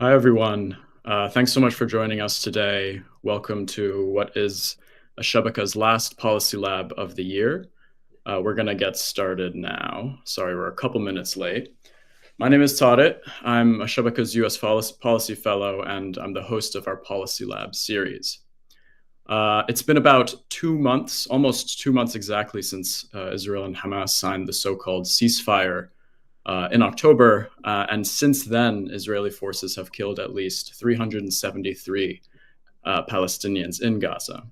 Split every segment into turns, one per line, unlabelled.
Hi, everyone. Thanks so much for joining us today. Welcome to what is Al-Shabaka's last policy lab of the year. We're going to get started now. Sorry, we're a couple minutes late. My name is Tariq. I'm Al-Shabaka's US Policy Fellow, and I'm the host of our Policy Lab series. It's been about 2 months, almost 2 months exactly, since Israel and Hamas signed the so-called ceasefire in October, and since then, Israeli forces have killed at least 373 Palestinians in Gaza.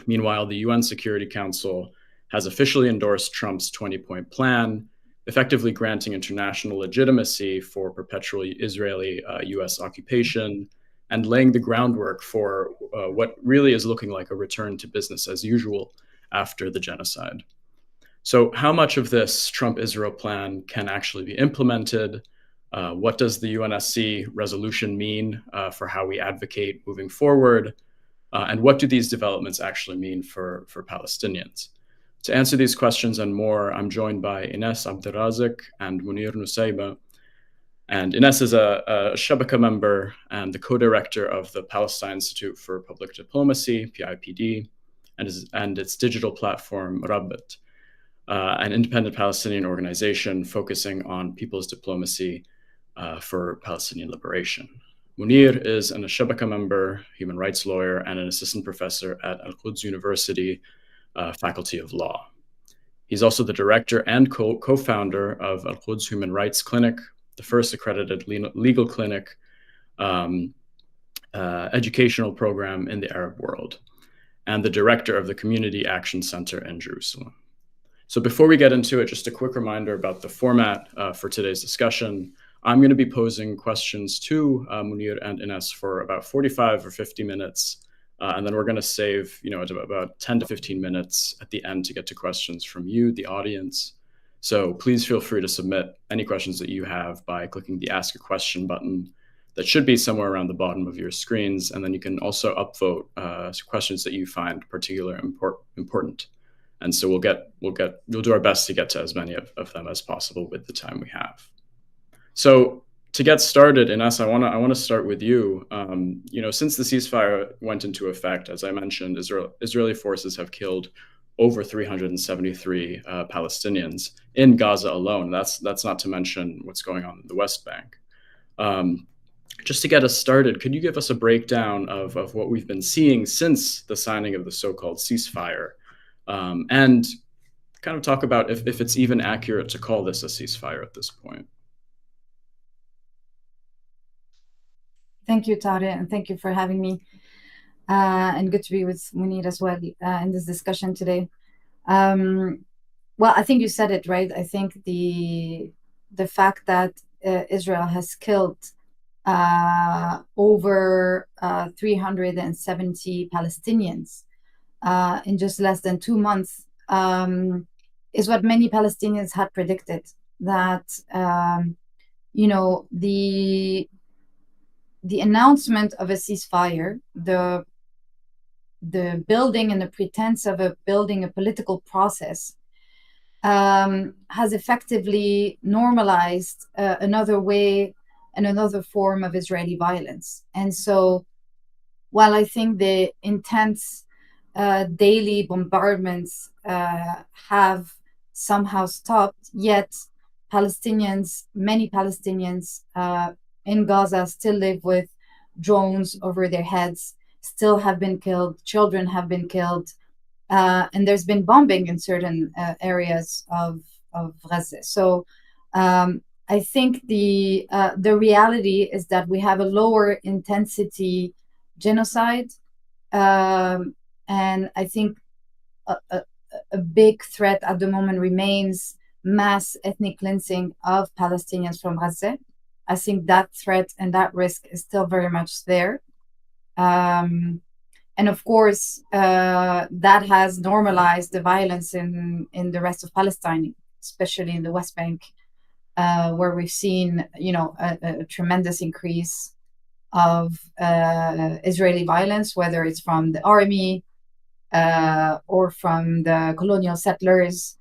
Meanwhile, the UN Security Council has officially endorsed Trump's 20-point plan, effectively granting international legitimacy for perpetual Israeli US occupation and laying the groundwork for what really is looking like a return to business as usual after the genocide. So how much of this Trump-Israel plan can actually be implemented? What does the UNSC resolution mean for how we advocate moving forward? And what do these developments actually mean for Palestinians? To answer these questions and more, I'm joined by Inès, Razek, and Munir, Nuseibah. And Inès is a Shabaka member and the co-director of the Palestine Institute for Public Diplomacy, PIPD, and its digital platform, Rabbit, an independent Palestinian organization focusing on people's diplomacy for Palestinian liberation. Munir is an Al-Shabaka member, human rights lawyer, and an assistant professor at Al-Quds University Faculty of Law. He's also the director and co-founder of Al-Quds Human Rights Clinic, the first accredited legal clinic educational program in the Arab world, and the director of the Community Action Center in Jerusalem. So before we get into it, just a quick reminder about the format for today's discussion. I'm going to be posing questions to Munir and Inès for about 45 or 50 minutes, and then we're going to save, about 10 to 15 minutes at the end to get to questions from you, the audience. So please feel free to submit any questions that you have by clicking the Ask a Question button that should be somewhere around the bottom of your screens, and then you can also upvote questions that you find particularly important. And so we'll do our best to get to as many of them as possible with the time we have. So to get started, Inès, I want to start with you. Since the ceasefire went into effect, as I mentioned, Israeli forces have killed over 373 Palestinians in Gaza alone. That's not to mention what's going on in the West Bank. Just to get us started, could you give us a breakdown of what we've been seeing since the signing of the so-called ceasefire? And kind of talk about if it's even accurate to call this a ceasefire at this point.
Thank you, Tariq, and thank you for having me. And good to be with Munir as well in this discussion today. Well, I think you said it right. I think the fact that Israel has killed over 370 Palestinians in just less than 2 months is what many Palestinians had predicted, that the announcement of a ceasefire, the building and the pretense of building a political process has effectively normalized another way and another form of Israeli violence. And so while I think the intense daily bombardments have somehow stopped, yet many Palestinians in Gaza still live with drones over their heads, still have been killed, children have been killed, and there's been bombing in certain areas of Gaza. So I think the reality is that we have a lower intensity genocide, and I think a big threat at the moment remains mass ethnic cleansing of Palestinians from Gaza. I think that threat and that risk is still very much there. And of course, that has normalized the violence in the rest of Palestine, especially in the West Bank, where we've seen, a tremendous increase of Israeli violence, whether it's from the army or from the colonial settlers.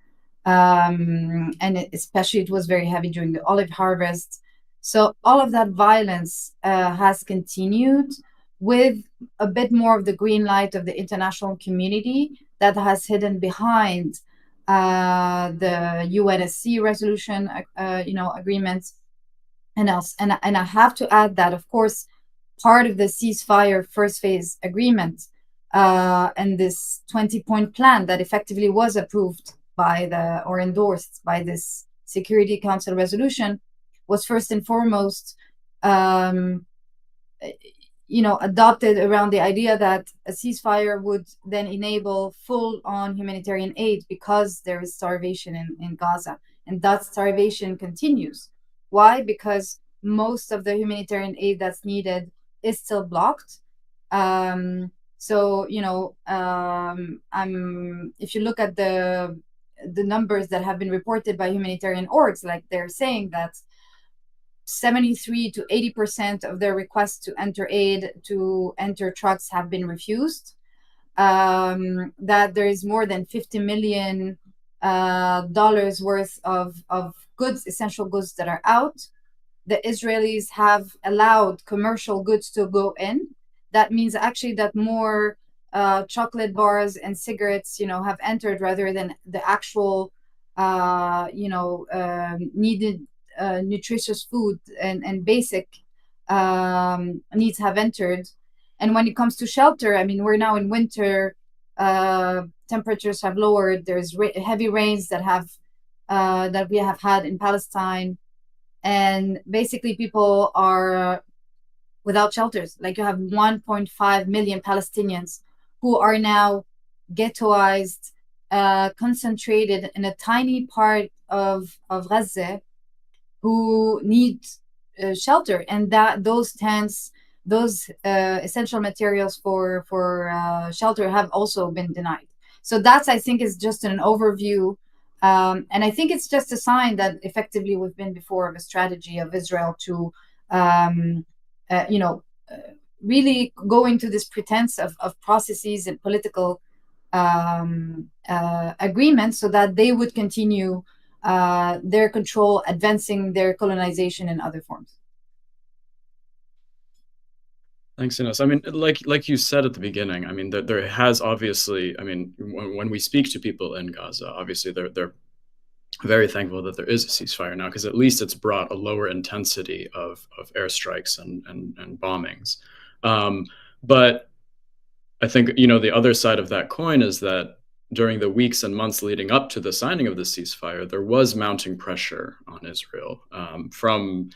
And especially it was very heavy during the olive harvest. So all of that violence has continued with a bit more of the green light of the international community that has hidden behind the UNSC resolution, agreements and else. And I have to add that, of course, part of the ceasefire first phase agreement and this 20-point plan that effectively was approved or endorsed by this Security Council resolution was first and foremost adopted around the idea that a ceasefire would then enable full-on humanitarian aid because there is starvation in Gaza. And that starvation continues. Why? Because most of the humanitarian aid that's needed is still blocked. If you look at the numbers that have been reported by humanitarian orgs, like they're saying that 73 to 80% of their requests to enter aid, to enter trucks have been refused. That there is more than $50 million worth of goods, essential goods that are out. The Israelis have allowed commercial goods to go in. That means actually that more chocolate bars and cigarettes, have entered rather than the actual, needed nutritious food and basic needs have entered. And when it comes to shelter, we're now in winter, temperatures have lowered. There's heavy rains that we have had in Palestine, and basically people are without shelters. Like you have 1.5 million Palestinians who are now ghettoized, concentrated in a tiny part of Razek, who need shelter, and that those tents, those essential materials for shelter have also been denied. So that's, I think, is just an overview, and I think it's just a sign that effectively we've been before of a strategy of Israel to really go into this pretense of processes and political agreements so that they would continue their control, advancing their colonization in other forms.
Thanks, Inès. Like you said at the beginning, there has obviously, when we speak to people in Gaza, obviously they're very thankful that there is a ceasefire now, because at least it's brought a lower intensity of airstrikes and bombings. But I think, the other side of that coin is that during the weeks and months leading up to the signing of the ceasefire, there was mounting pressure on Israel from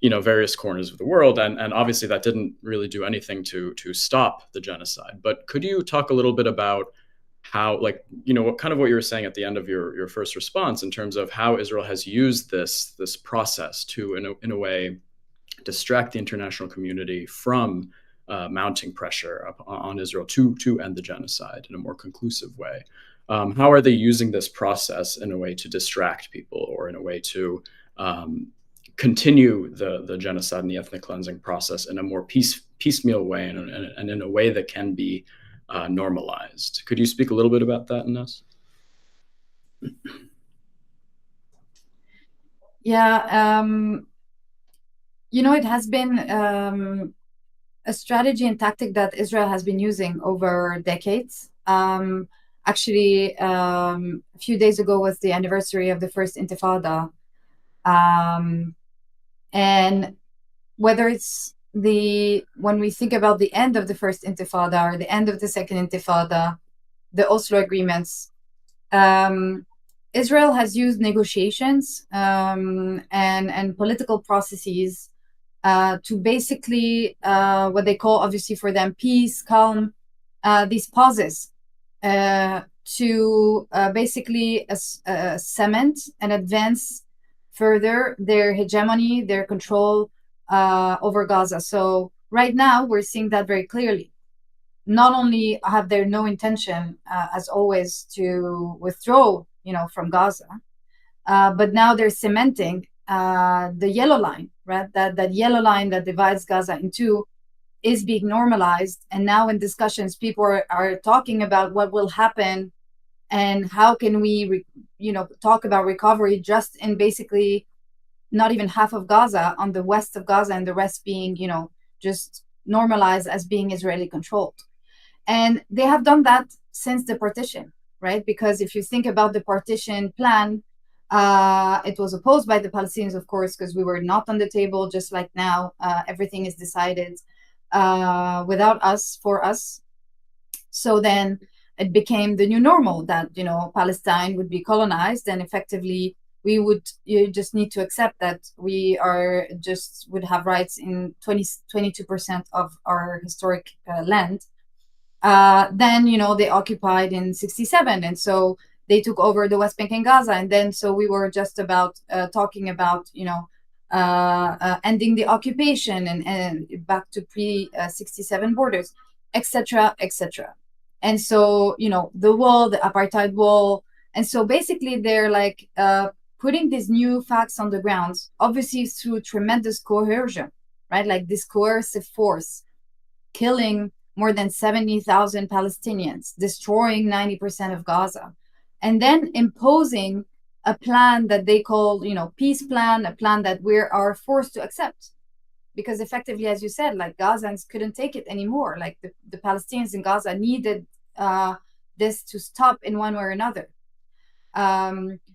various corners of the world, and obviously that didn't really do anything to stop the genocide. But could you talk a little bit about how, what you were saying at the end of your first response, in terms of how Israel has used this process to, in a way, distract the international community from mounting pressure on Israel to end the genocide in a more conclusive way? How are they using this process in a way to distract people, or in a way to continue the genocide and the ethnic cleansing process in a more piecemeal way, and in a way that can be normalized? Could you speak a little bit about that, Inès?
Yeah, it has been a strategy and tactic that Israel has been using over decades. Actually, a few days ago was the anniversary of the first Intifada. And whether it's when we think about the end of the first Intifada or the end of the second Intifada, the Oslo agreements, Israel has used negotiations and political processes to basically what they call, obviously for them, peace, calm, these pauses to basically cement and advance further their hegemony, their control over Gaza. So right now we're seeing that very clearly. Not only have they no intention, as always, to withdraw, from Gaza, but now they're cementing the yellow line, right? That yellow line that divides Gaza in two is being normalized. And now in discussions, people are talking about what will happen and how can we, talk about recovery just in basically not even half of Gaza, on the west of Gaza, and the rest being, just normalized as being Israeli controlled. And they have done that since the partition, right? Because if you think about the partition plan, it was opposed by the Palestinians, of course, because we were not on the table, just like now. Everything is decided without us, for us. So then it became the new normal that, Palestine would be colonized, and effectively you just need to accept that we would have rights in 22% of our historic land. Then, they occupied in 1967. And so they took over the West Bank and Gaza. And then, so we were just about talking about, ending the occupation and back to pre-67 borders, etc., etc. And so, the wall, the apartheid wall. And so basically they're like putting these new facts on the ground, obviously through tremendous coercion, right? Like this coercive force, killing more than 70,000 Palestinians, destroying 90% of Gaza, and then imposing a plan that they call, peace plan, a plan that we are forced to accept. Because effectively, as you said, like Gazans couldn't take it anymore. Like the Palestinians in Gaza needed this to stop in one way or another.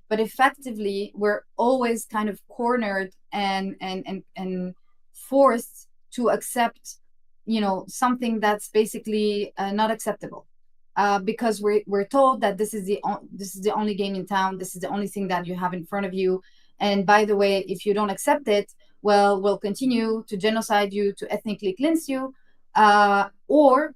But effectively, we're always kind of cornered and forced to accept, something that's basically not acceptable, because we're told that this is the only game in town. This is the only thing that you have in front of you. And by the way, if you don't accept it, well, we'll continue to genocide you, to ethnically cleanse you, or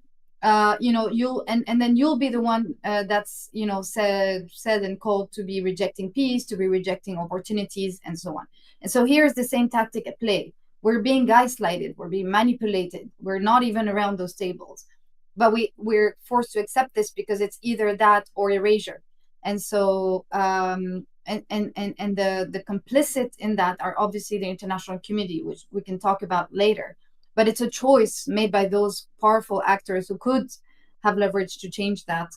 you'll and then you'll be the one that's said and called to be rejecting peace, to be rejecting opportunities, and so on. And so here's the same tactic at play. We're being gaslighted, we're being manipulated, we're not even around those tables, but we're forced to accept this because it's either that or erasure. And so and the complicit in that are obviously the international community, which we can talk about later. But it's a choice made by those powerful actors who could have leverage to change that,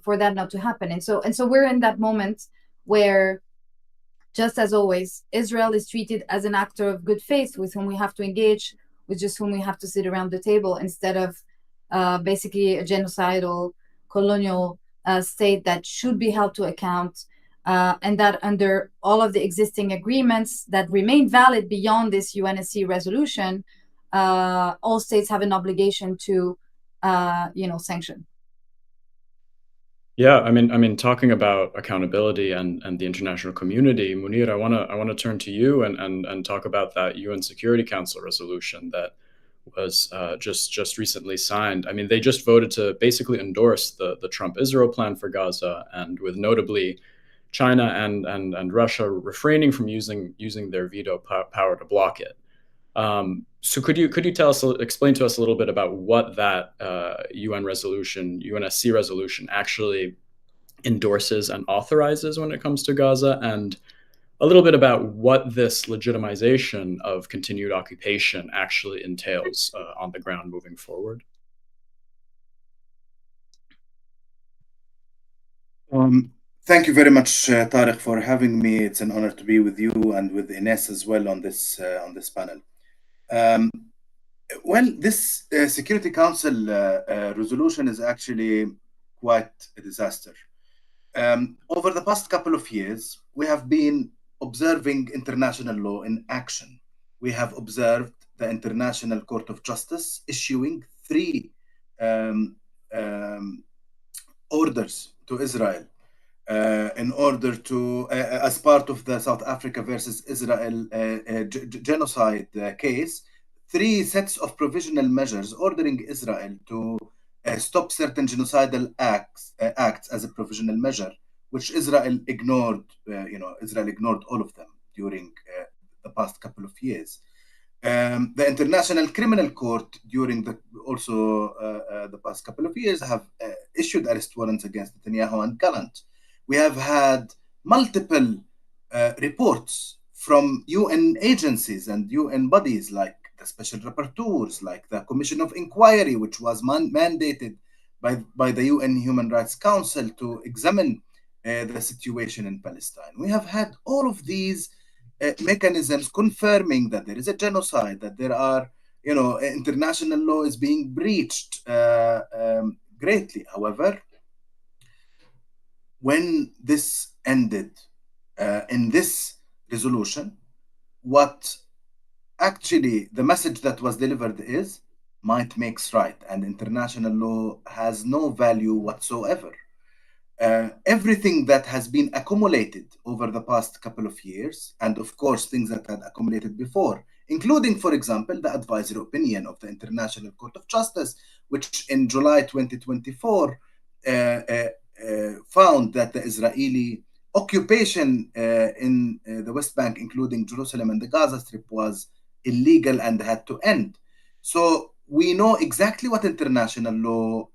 for that not to happen. And so we're in that moment where, just as always, Israel is treated as an actor of good faith with whom we have to engage, with just whom we have to sit around the table, instead of basically a genocidal colonial state that should be held to account, and that under all of the existing agreements that remain valid beyond this UNSC resolution, all states have an obligation to, sanction.
Yeah, I mean, talking about accountability and the international community, Munir, I wanna turn to you and talk about that UN Security Council resolution that was just recently signed. I mean, they just voted to basically endorse the Trump-Israel plan for Gaza, and with notably China and Russia refraining from using their veto power to block it. So could you explain to us a little bit about what that UNSC resolution actually endorses and authorizes when it comes to Gaza, and a little bit about what this legitimization of continued occupation actually entails on the ground moving forward?
Thank you very much, Tariq, for having me. It's an honor to be with you and with Inès as well on this panel. Well, this Security Council resolution is actually quite a disaster. Over the past couple of years, we have been observing international law in action. We have observed the International Court of Justice issuing 3 orders to Israel in order to, as part of the South Africa versus Israel genocide case, 3 sets of provisional measures ordering Israel to stop certain genocidal acts as a provisional measure, which Israel ignored. Israel ignored all of them during the past couple of years. The International Criminal Court during the past couple of years have issued arrest warrants against Netanyahu and Gallant. We have had multiple reports from UN agencies and UN bodies like the Special Rapporteurs, like the Commission of Inquiry, which was mandated by the UN Human Rights Council to examine the situation in Palestine. We have had all of these mechanisms confirming that there is a genocide, that there are, international law is being breached greatly. However, when this ended in this resolution, what actually the message that was delivered is might makes right, and international law has no value whatsoever. Everything that has been accumulated over the past couple of years, and of course things that had accumulated before, including, for example, the advisory opinion of the International Court of Justice, which in July 2024 found that the Israeli occupation in the West Bank, including Jerusalem and the Gaza Strip, was illegal and had to end. So we know exactly what international law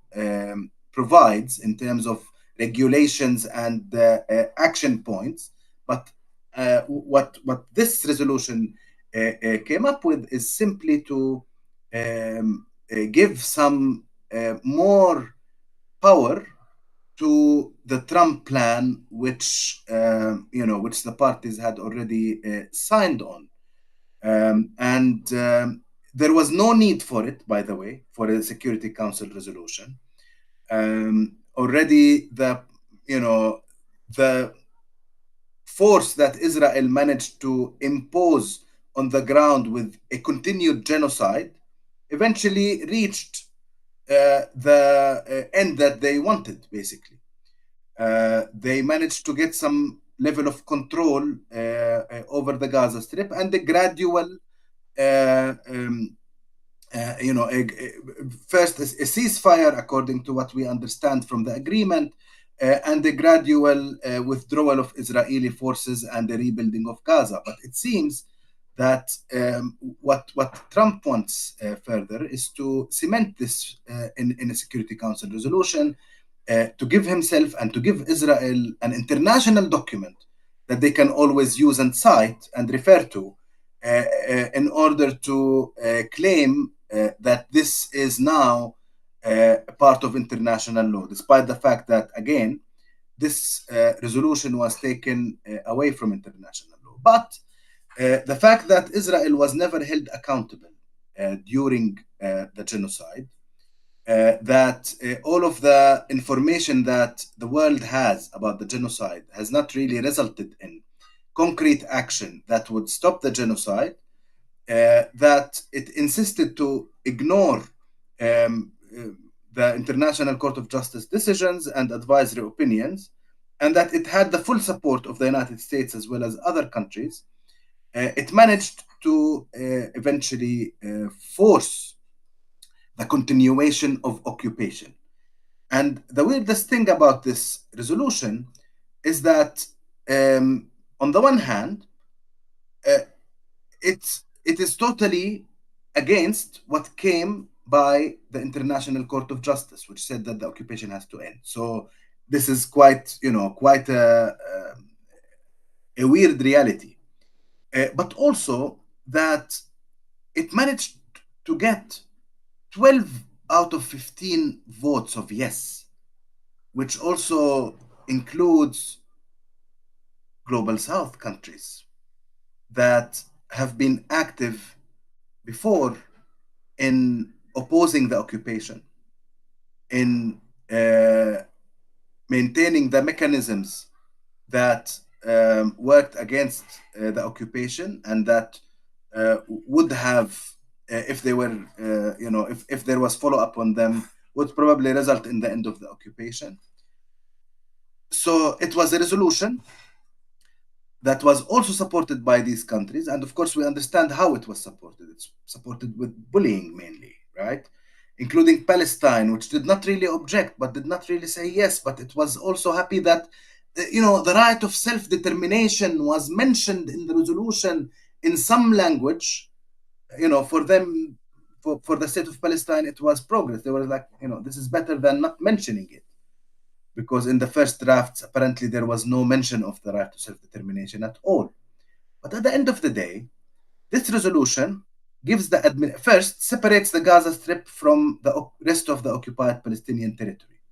provides in terms of regulations and action points, but what this resolution came up with is simply to give some more power to the Trump plan, which which the parties had already signed on, there was no need for it, by the way, for a Security Council resolution. Already the force that Israel managed to impose on the ground with a continued genocide eventually reached the end that they wanted, basically. They managed to get some level of control over the Gaza Strip, and the gradual first a ceasefire, according to what we understand from the agreement, and the gradual withdrawal of Israeli forces and the rebuilding of Gaza. But it seems that what Trump wants further is to cement this in a Security Council resolution, to give himself and to give Israel an international document that they can always use and cite and refer to in order to claim that this is now a part of international law, despite the fact that, again, this resolution was taken away from international law. But the fact that Israel was never held accountable during the genocide, that all of the information that the world has about the genocide has not really resulted in concrete action that would stop the genocide, that it insisted to ignore the International Court of Justice decisions and advisory opinions, and that it had the full support of the United States as well as other countries, it managed to eventually force the continuation of occupation. And the weirdest thing about this resolution is that, on the one hand, it is totally against what came by the International Court of Justice, which said that the occupation has to end. So this is quite a weird reality. But also that it managed to get 12 out of 15 votes of yes, which also includes Global South countries that have been active before in opposing the occupation, in maintaining the mechanisms that worked against the occupation, and that would have, if they were, if there was follow-up on them, would probably result in the end of the occupation. So it was a resolution that was also supported by these countries. And of course, we understand how it was supported. It's supported with bullying mainly, right? Including Palestine, which did not really object, but did not really say yes. But it was also happy that, the right of self-determination was mentioned in the resolution in some language. For them, for the state of Palestine, it was progress. They were like, this is better than not mentioning it. Because in the first drafts, apparently there was no mention of the right to self-determination at all. But at the end of the day, this resolution gives first separates the Gaza Strip from the rest of the occupied Palestinian territory,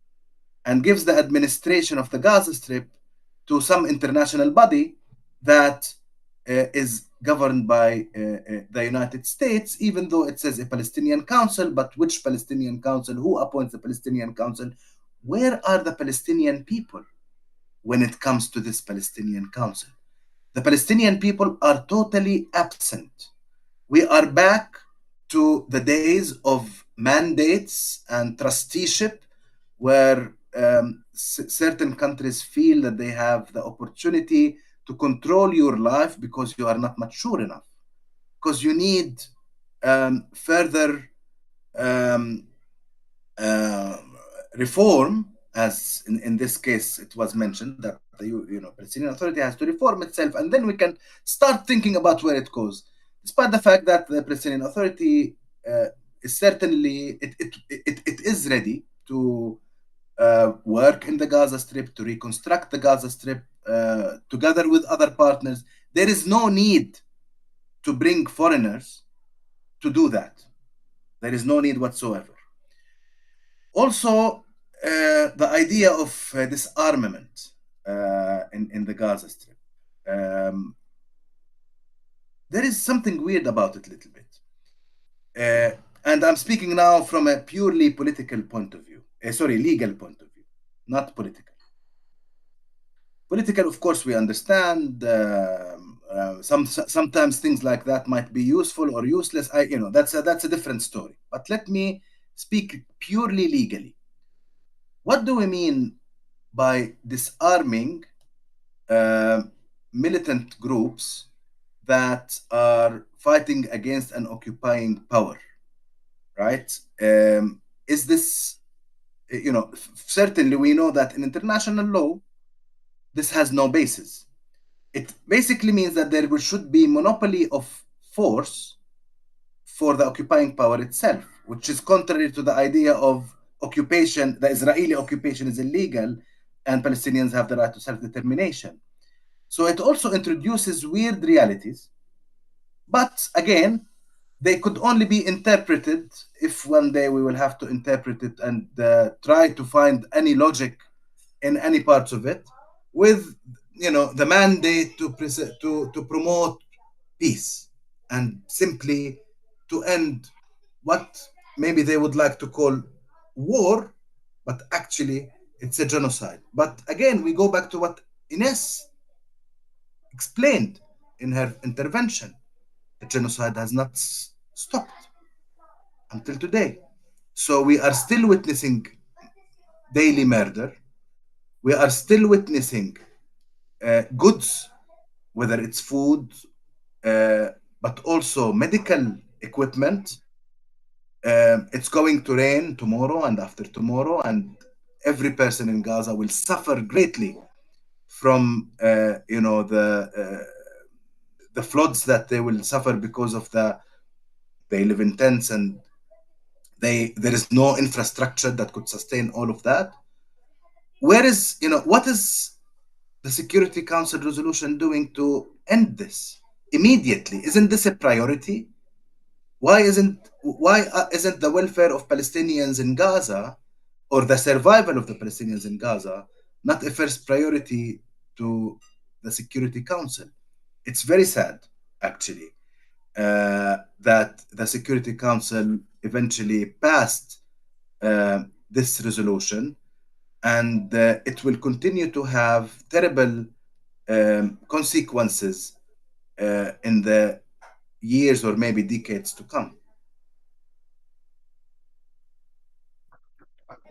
and gives the administration of the Gaza Strip to some international body that is governed by the United States, even though it says a Palestinian Council. But which Palestinian Council? Who appoints the Palestinian Council? Where are the Palestinian people when it comes to this Palestinian Council? The Palestinian people are totally absent. We are back to the days of mandates and trusteeship, where certain countries feel that they have the opportunity to control your life because you are not mature enough, because you need further reform, as in this case it was mentioned that the Palestinian Authority has to reform itself, and then we can start thinking about where it goes. Despite the fact that the Palestinian Authority is certainly it is ready to work in the Gaza Strip, to reconstruct the Gaza Strip together with other partners. There is no need to bring foreigners to do that. There is no need whatsoever. Also, the idea of disarmament in the Gaza Strip. There is something weird about it a little bit. And I'm speaking now from a purely political point of view. Legal point of view, not political. Political, of course, we understand. Sometimes things like that might be useful or useless. That's a different story. But let me speak purely legally. What do we mean by disarming militant groups that are fighting against an occupying power, right? Is this, certainly we know that in international law, this has no basis. It basically means that there should be monopoly of force for the occupying power itself, which is contrary to the idea of occupation. The Israeli occupation is illegal and Palestinians have the right to self-determination. So it also introduces weird realities. But again, they could only be interpreted, if one day we will have to interpret it and try to find any logic in any parts of it, with the mandate to promote peace and simply to end what maybe they would like to call war, but actually it's a genocide. But again, we go back to what Inès explained in her intervention. The genocide has not stopped until today. So we are still witnessing daily murder. We are still witnessing goods, whether it's food, but also medical equipment. It's going to rain tomorrow and after tomorrow, and every person in Gaza will suffer greatly from the floods that they will suffer because of they live in tents and there is no infrastructure that could sustain all of that. What is the Security Council resolution doing to end this immediately? Isn't this a priority? Why isn't the welfare of Palestinians in Gaza, or the survival of the Palestinians in Gaza, not a first priority to the Security Council? It's very sad, actually, that the Security Council eventually passed this resolution, and it will continue to have terrible consequences in the years or maybe decades to come.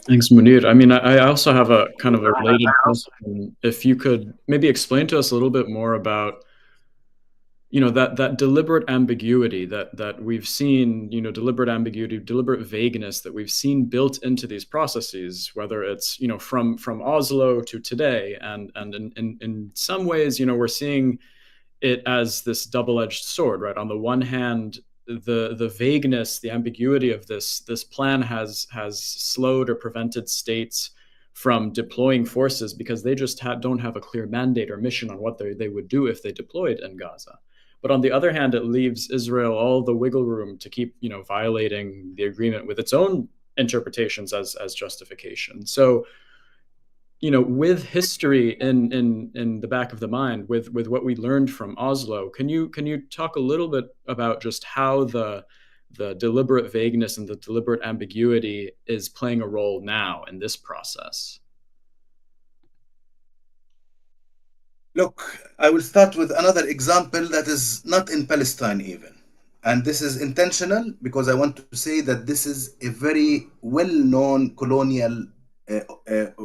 Thanks, Munir. I mean, I also have a kind of a related question. If you could maybe explain to us a little bit more about, that deliberate ambiguity that we've seen, deliberate ambiguity, deliberate vagueness that we've seen built into these processes, whether it's, from Oslo to today. And in some ways, we're seeing it as this double-edged sword, right? On the one hand, the vagueness, the ambiguity of this plan has slowed or prevented states from deploying forces because they just don't have a clear mandate or mission on what they would do if they deployed in Gaza. But on the other hand, it leaves Israel all the wiggle room to keep, violating the agreement with its own interpretations as justification. So, with history in the back of the mind, with what we learned from Oslo, can you talk a little bit about just how the deliberate vagueness and the deliberate ambiguity is playing a role now in this process?
Look, I will start with another example that is not in Palestine even. And this is intentional because I want to say that this is a very well-known colonial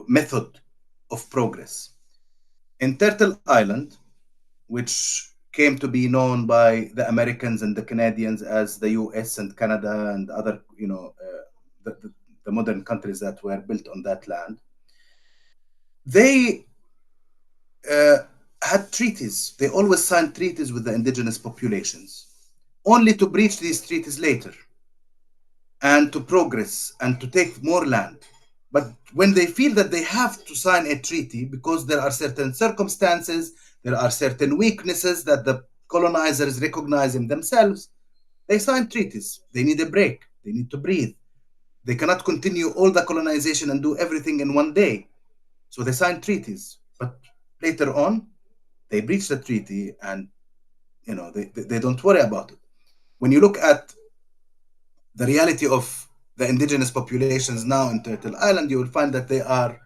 method of progress. In Turtle Island, which came to be known by the Americans and the Canadians as the US and Canada and other, the modern countries that were built on that land, they had treaties. They always signed treaties with the indigenous populations, only to breach these treaties later and to progress and to take more land. But when they feel that they have to sign a treaty because there are certain circumstances, there are certain weaknesses that the colonizers recognize in themselves, they sign treaties. They need a break. They need to breathe. They cannot continue all the colonization and do everything in one day. So they sign treaties. But later on, they breach the treaty and they don't worry about it. When you look at the reality of the indigenous populations now in Turtle Island, you will find that they are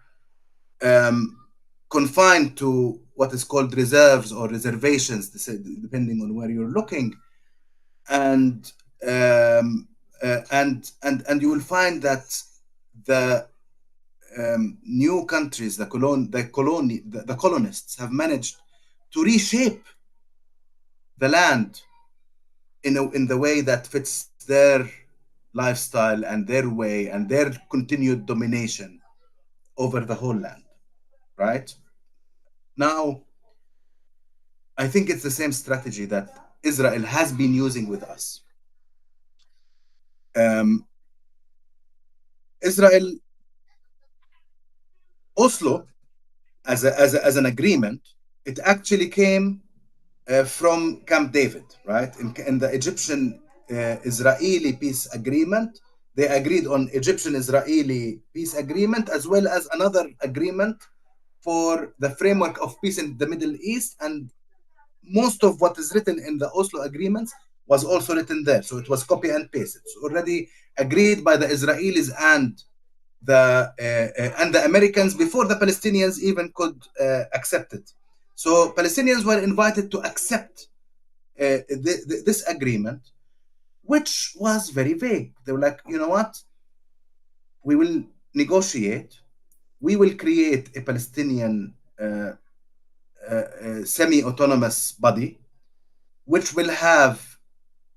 confined to what is called reserves or reservations, depending on where you're looking, and you will find that the new countries, the colonists have managed to reshape the land in the way that fits their lifestyle and their way and their continued domination over the whole land, right? Now, I think it's the same strategy that Israel has been using with us. Israel, Oslo, as an agreement, it actually came from Camp David, right? In the Egyptian Israeli peace agreement, they agreed on Egyptian-Israeli peace agreement as well as another agreement for the framework of peace in the Middle East, and most of what is written in the Oslo agreements was also written there. So it was copy and paste. It's already agreed by the Israelis and the Americans before the Palestinians even could accept it. So Palestinians were invited to accept this agreement, which was very vague. They were like, you know what? We will negotiate. We will create a Palestinian semi-autonomous body, which will have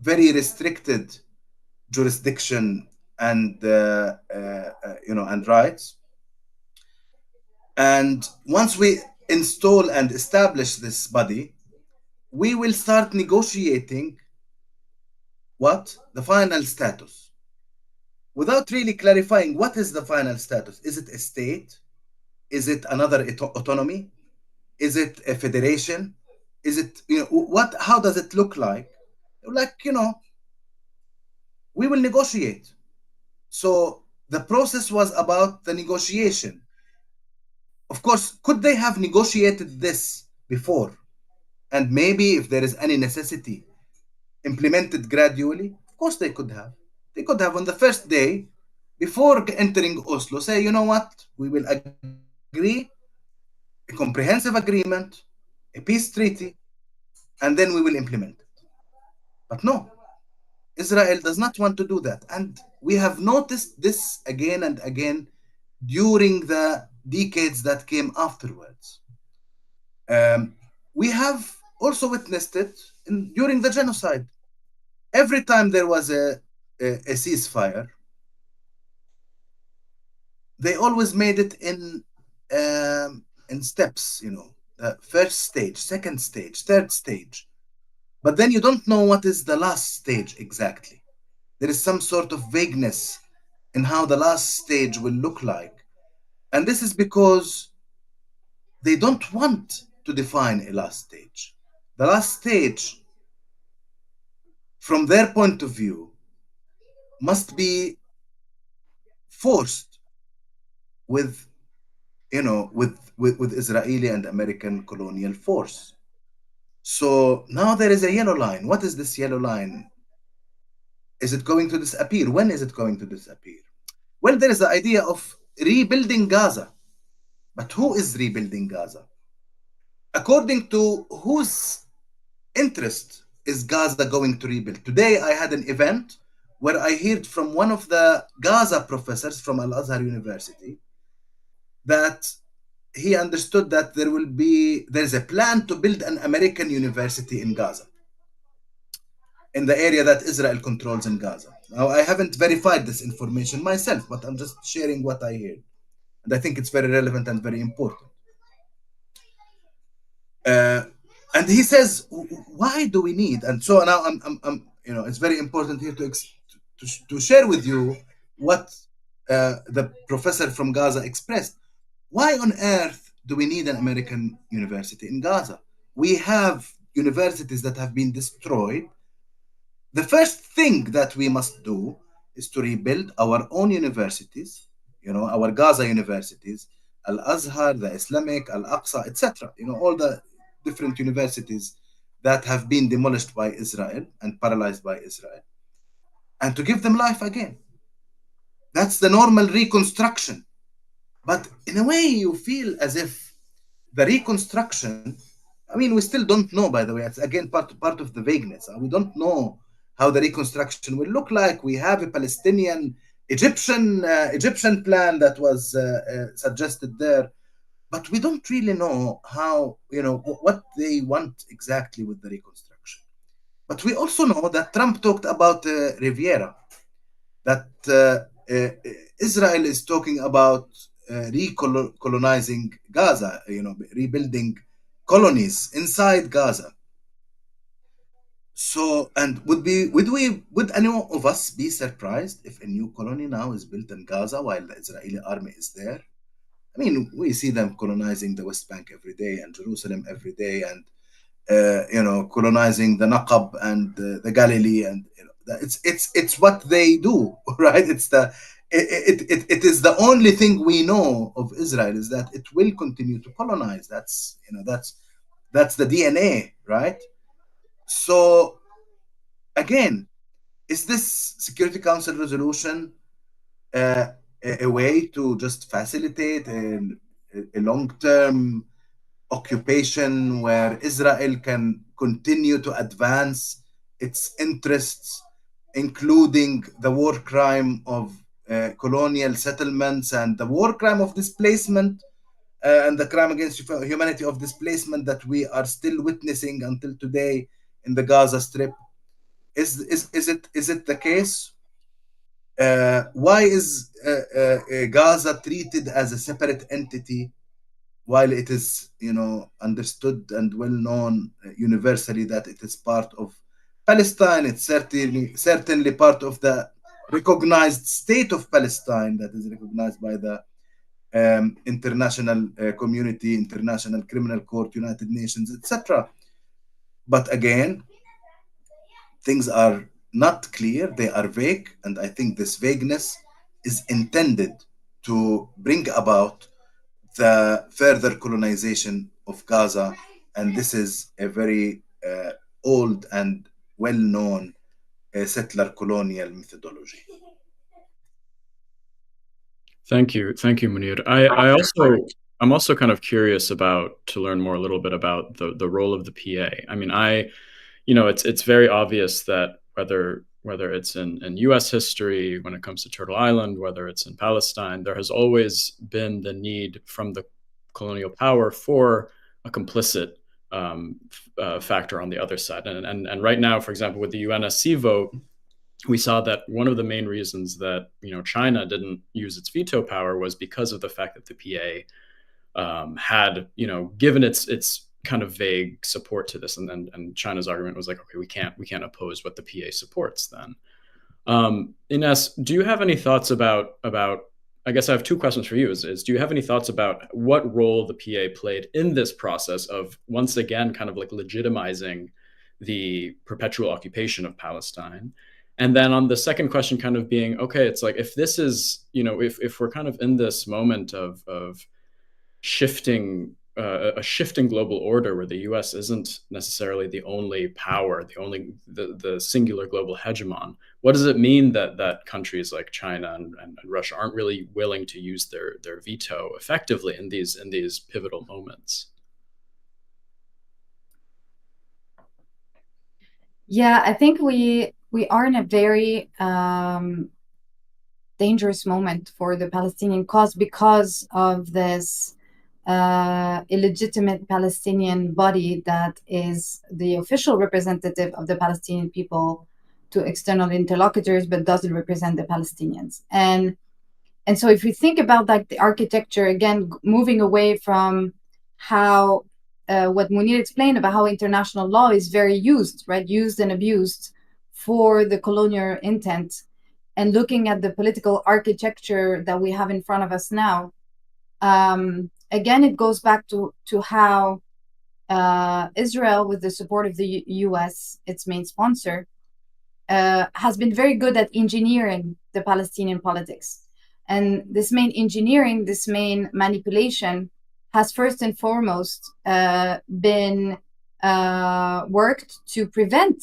very restricted jurisdiction and and rights. And once we install and establish this body, we will start negotiating the final status, without really clarifying what is the final status. Is it a state? Is it another autonomy? Is it a federation? Is it, how does it look like? Like, we will negotiate. So the process was about the negotiation. Of course, could they have negotiated this before? And maybe if there is any necessity, implemented gradually? Of course they could have. They could have on the first day, before entering Oslo, say, you know what? We will agree a comprehensive agreement, a peace treaty, and then we will implement it. But no, Israel does not want to do that. And we have noticed this again and again during the decades that came afterwards. We have also witnessed it during the genocide. Every time there was a ceasefire, they always made it in steps, the first stage, second stage, third stage. But then you don't know what is the last stage exactly. There is some sort of vagueness in how the last stage will look like. And this is because they don't want to define a last stage. The last stage, from their point of view, must be forced with with Israeli and American colonial force. So now there is a yellow line. What is this yellow line? Is it going to disappear? When is it going to disappear? Well, there is the idea of rebuilding Gaza. But who is rebuilding Gaza? According to whose interest is Gaza going to rebuild? Today, I had an event where I heard from one of the Gaza professors from Al-Azhar University that he understood that there's a plan to build an American university in Gaza, in the area that Israel controls in Gaza. Now, I haven't verified this information myself, but I'm just sharing what I heard. And I think it's very relevant and very important. And he says, why do we need? And so now I'm it's very important here to share with you what the professor from Gaza expressed. Why on earth do we need an American university in Gaza? We have universities that have been destroyed. The first thing that we must do is to rebuild our own universities, our Gaza universities, Al-Azhar, the Islamic, Al-Aqsa, etc. All the different universities that have been demolished by Israel and paralyzed by Israel, and to give them life again. That's the normal reconstruction. But in a way, you feel as if the reconstruction, we still don't know, by the way, it's again part of the vagueness. We don't know how the reconstruction will look like. We have a Palestinian Egyptian plan that was suggested there, but we don't really know how, what they want exactly with the reconstruction. But we also know that Trump talked about Riviera, that Israel is talking about recolonizing Gaza, rebuilding colonies inside Gaza. So, and would any of us be surprised if a new colony now is built in Gaza while the Israeli army is there? We see them colonizing the West Bank every day and Jerusalem every day, and colonizing the Naqab and the Galilee, and it's what they do, right? It is the only thing we know of Israel, is that it will continue to colonize. That's the DNA, right? So again, is this Security Council resolution a way to just facilitate a long-term occupation where Israel can continue to advance its interests, including the war crime of colonial settlements and the war crime of displacement and the crime against humanity of displacement that we are still witnessing until today in the Gaza Strip? Is it the case? Why is Gaza treated as a separate entity, while it is, understood and well known universally that it is part of Palestine? It's certainly part of the recognized state of Palestine that is recognized by the international community, International Criminal Court, United Nations, etc. But again, things are not clear, they are vague, and I think this vagueness is intended to bring about the further colonization of Gaza, and this is a very old and well-known settler colonial methodology.
Thank you, Munir. I'm also kind of curious to learn more a little bit about the role of the PA. It's very obvious that whether it's in U.S. history, when it comes to Turtle Island, whether it's in Palestine, there has always been the need from the colonial power for a complicit factor on the other side. And right now, for example, with the UNSC vote, we saw that one of the main reasons that China didn't use its veto power was because of the fact that the PA had given its kind of vague support to this, and China's argument was like, okay, we can't oppose what the PA supports then. Inès, do you have any thoughts about I guess I have two questions for you. Is do you have any thoughts about what role the PA played in this process of once again kind of like legitimizing the perpetual occupation of Palestine? And then on the second question kind of being, okay, it's like if this is, if we're kind of in this moment of shifting a shifting global order where the U.S. isn't necessarily the only power, the singular global hegemon. What does it mean that countries like China and Russia aren't really willing to use their veto effectively in these pivotal moments?
Yeah, I think we are in a very dangerous moment for the Palestinian cause because of this illegitimate Palestinian body that is the official representative of the Palestinian people to external interlocutors, but doesn't represent the Palestinians. And so if we think about like the architecture, again, moving away from how what Munir explained about how international law is very used, right? Used and abused for the colonial intent, and looking at the political architecture that we have in front of us now, again, it goes back to how Israel, with the support of the US, its main sponsor, has been very good at engineering the Palestinian politics. And this main engineering, this main manipulation, has first and foremost been worked to prevent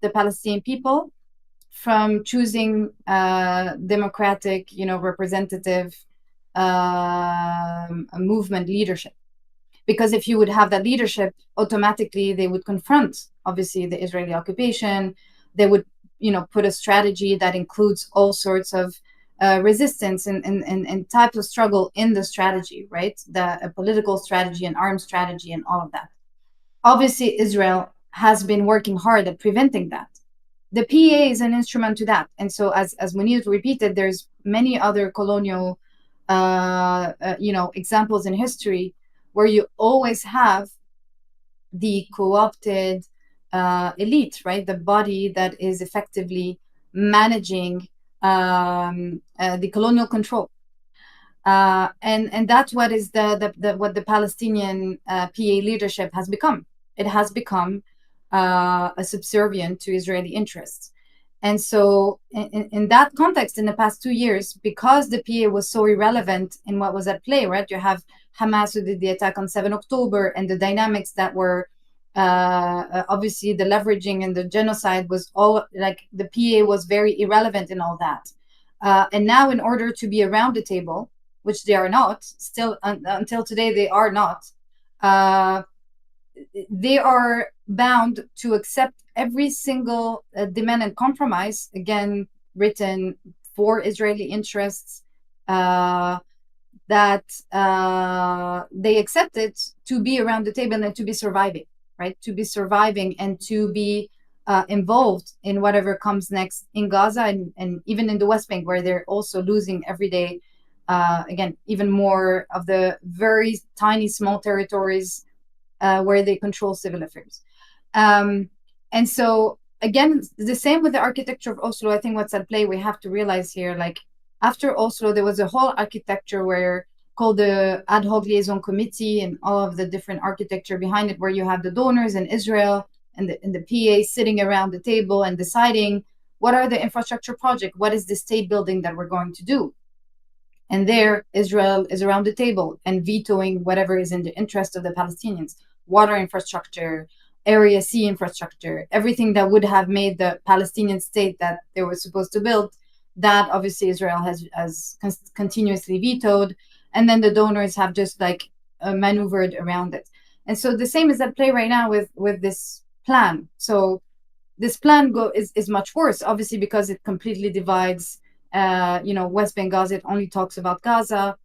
the Palestinian people from choosing democratic, representative movement leadership. Because if you would have that leadership, automatically they would confront, obviously, the Israeli occupation. They would, put a strategy that includes all sorts of resistance and types of struggle in the strategy, right? A political strategy, an armed strategy, and all of that. Obviously, Israel has been working hard at preventing that. The PA is an instrument to that. And so, as Munir repeated, there's many other colonial, examples in history where you always have the co-opted elite, right? The body that is effectively managing the colonial control. And that's what is what the Palestinian PA leadership has become. It has become a subservient to Israeli interests. And so in that context, in the past 2 years, because the PA was so irrelevant in what was at play, right? You have Hamas, who did the attack on 7 October, and the dynamics that were obviously the leveraging and the genocide was all like the PA was very irrelevant in all that. And now, in order to be around the table, which they are not, still until today, they are not, they are bound to accept every single demand and compromise, again, written for Israeli interests, that they accepted to be around the table and to be surviving, right? To be surviving and to be involved in whatever comes next in Gaza and even in the West Bank, where they're also losing every day, again, even more of the very tiny, small territories where they control civil affairs. And so, again, the same with the architecture of Oslo. I think what's at play, we have to realize here, like, after Oslo, there was a whole architecture called the Ad Hoc Liaison Committee and all of the different architecture behind it, where you have the donors in Israel and the PA sitting around the table and deciding what are the infrastructure projects, what is the state building that we're going to do. And there, Israel is around the table and vetoing whatever is in the interest of the Palestinians. Water infrastructure, Area C infrastructure, everything that would have made the Palestinian state that they were supposed to build, that obviously Israel has continuously vetoed. And then the donors have just like maneuvered around it. And so the same is at play right now with this plan. So this plan is much worse, obviously, because it completely divides West Bank, Gaza. It only talks about Gaza.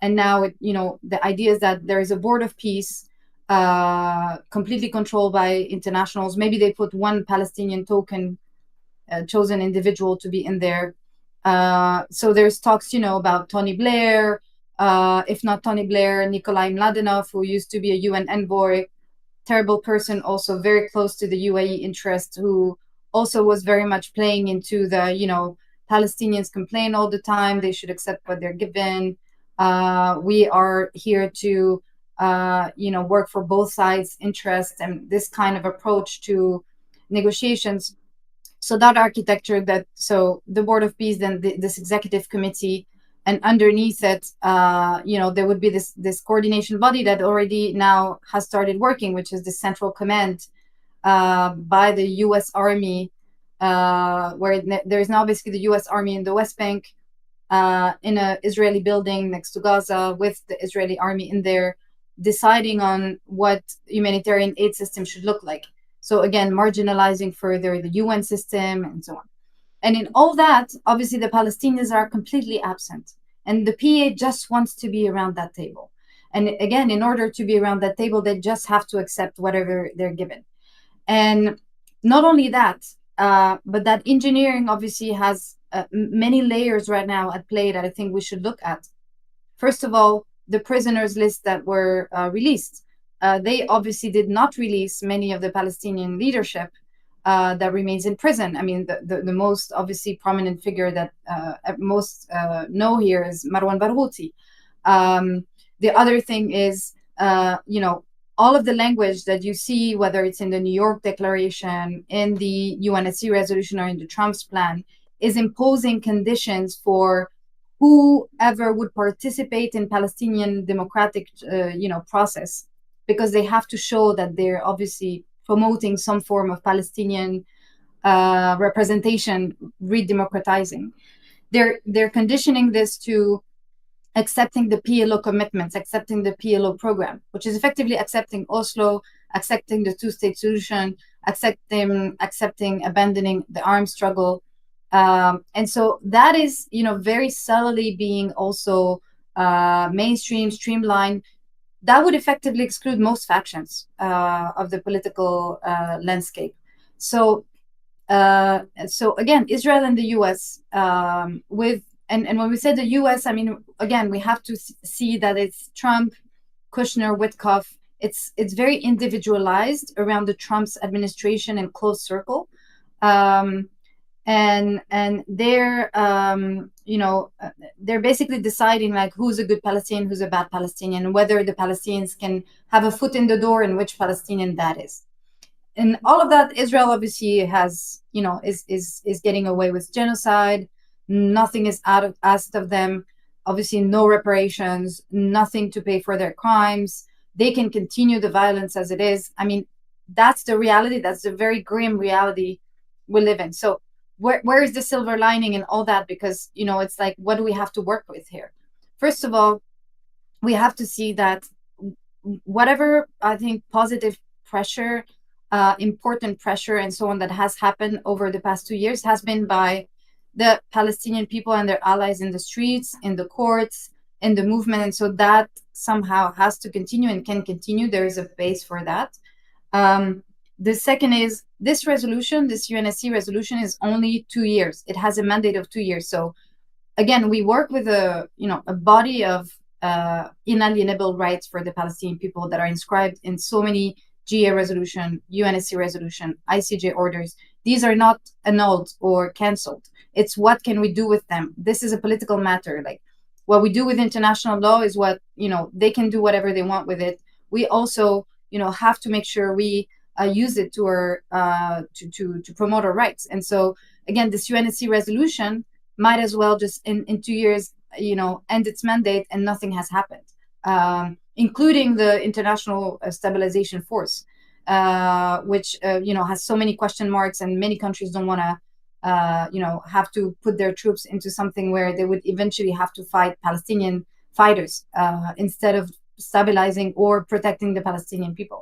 And now, the idea is that there is a board of peace completely controlled by internationals. Maybe they put one Palestinian token chosen individual to be in there. So there's talks, about Tony Blair, if not Tony Blair, Nikolai Mladenov, who used to be a UN envoy, terrible person, also very close to the UAE interest, who also was very much playing into the, Palestinians complain all the time, they should accept what they're given. We are here to, work for both sides' interests, and this kind of approach to negotiations. So that architecture, so the Board of Peace, then this executive committee, and underneath it, there would be this coordination body that already now has started working, which is the Central Command by the U.S. Army, where there is now basically the U.S. Army in the West Bank, in an Israeli building next to Gaza, with the Israeli army in there, deciding on what humanitarian aid system should look like. So again, marginalizing further the UN system and so on. And in all that, obviously the Palestinians are completely absent. And the PA just wants to be around that table. And again, in order to be around that table, they just have to accept whatever they're given. And not only that, but that engineering obviously has many layers right now at play that I think we should look at. First of all, the prisoners list that were released. They obviously did not release many of the Palestinian leadership that remains in prison. I mean, the most obviously prominent figure that most know here is Marwan Barghouti. The other thing is, all of the language that you see, whether it's in the New York Declaration, in the UNSC resolution, or in the Trump's plan, is imposing conditions for whoever would participate in Palestinian democratic, process, because they have to show that they're obviously promoting some form of Palestinian representation, re-democratizing. They're conditioning this to accepting the PLO commitments, accepting the PLO program, which is effectively accepting Oslo, accepting the two-state solution, accepting abandoning the armed struggle. And so that is, very subtly being also mainstream, streamlined. That would effectively exclude most factions of the political landscape. So again, Israel and the U.S. And when we say the U.S., I mean, again, we have to see that it's Trump, Kushner, Witkoff. It's very individualized around the Trump's administration and close circle. And they're they're basically deciding like who's a good Palestinian, who's a bad Palestinian, whether the Palestinians can have a foot in the door, and which Palestinian that is. And all of that, Israel obviously has, is getting away with genocide. Nothing is asked of them. Obviously, no reparations, nothing to pay for their crimes. They can continue the violence as it is. I mean, that's the reality. That's the very grim reality we live in. So where is the silver lining in all that? Because, it's like, what do we have to work with here? First of all, we have to see that whatever, I think, positive pressure, important pressure and so on that has happened over the past 2 years has been by the Palestinian people and their allies in the streets, in the courts, in the movement. And so that somehow has to continue and can continue. There is a base for that. The second is this resolution, this UNSC resolution, is only 2 years. It has a mandate of 2 years. So again, we work with a body of inalienable rights for the Palestinian people that are inscribed in so many GA resolution, UNSC resolution, ICJ orders. These are not annulled or canceled. It's what can we do with them? This is a political matter. Like what we do with international law is what, they can do whatever they want with it. We also, have to make sure we use it to our to promote our rights. And so again, this UNSC resolution might as well just in 2 years, end its mandate and nothing has happened, including the International Stabilization Force, which has so many question marks, and many countries don't want to have to put their troops into something where they would eventually have to fight Palestinian fighters instead of stabilizing or protecting the Palestinian people.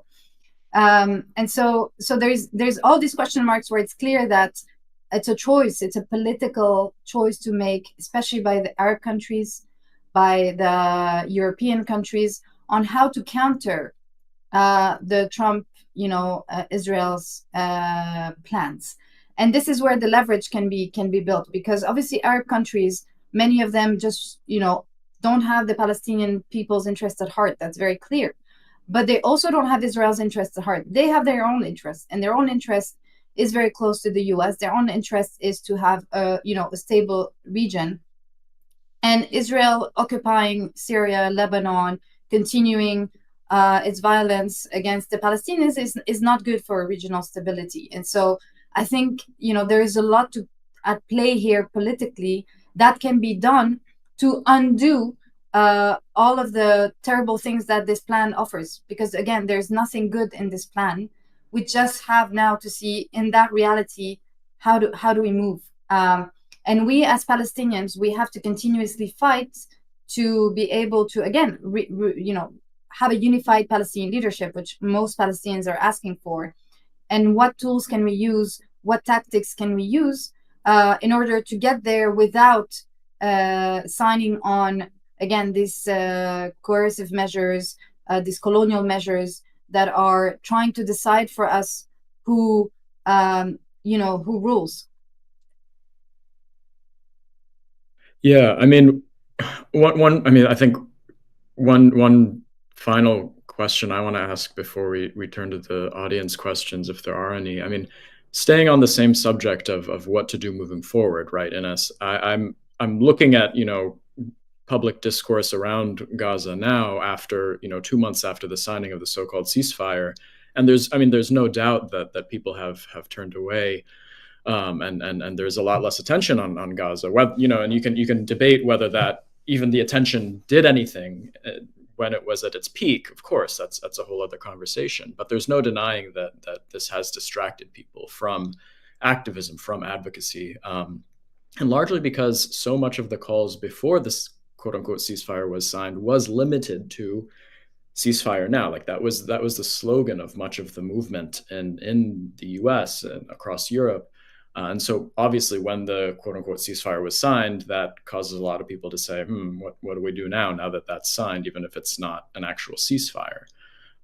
And so there's all these question marks where it's clear that it's a choice, it's a political choice to make, especially by the Arab countries, by the European countries, on how to counter the Trump, Israel's plans. And this is where the leverage can be built, because obviously Arab countries, many of them just, don't have the Palestinian people's interest at heart. That's very clear. But they also don't have Israel's interests at heart. They have their own interests, and their own interest is very close to the US. Their own interest is to have a stable region. And Israel occupying Syria, Lebanon, continuing its violence against the Palestinians is not good for regional stability. And so I think, there is a lot at play here politically that can be done to undo all of the terrible things that this plan offers. Because again, there's nothing good in this plan. We just have now to see in that reality, how do we move? And we as Palestinians, we have to continuously fight to be able to, again, have a unified Palestinian leadership, which most Palestinians are asking for. And what tools can we use? What tactics can we use in order to get there without signing on, again, these coercive measures, these colonial measures that are trying to decide for us who rules.
Yeah, I mean, I think one final question I want to ask before we turn to the audience questions, if there are any. I mean, staying on the same subject of what to do moving forward, right, Inès? I'm looking at, public discourse around Gaza now after, 2 months after the signing of the so-called ceasefire. And there's no doubt that people have turned away. And there's a lot less attention on Gaza. And you can debate whether that even the attention did anything when it was at its peak. Of course, that's a whole other conversation. But there's no denying that this has distracted people from activism, from advocacy, and largely because so much of the calls before this quote unquote ceasefire was signed was limited to ceasefire now. Like that was the slogan of much of the movement in the US and across Europe. And so obviously when the quote unquote ceasefire was signed, that causes a lot of people to say, what do we do now that that's signed, even if it's not an actual ceasefire?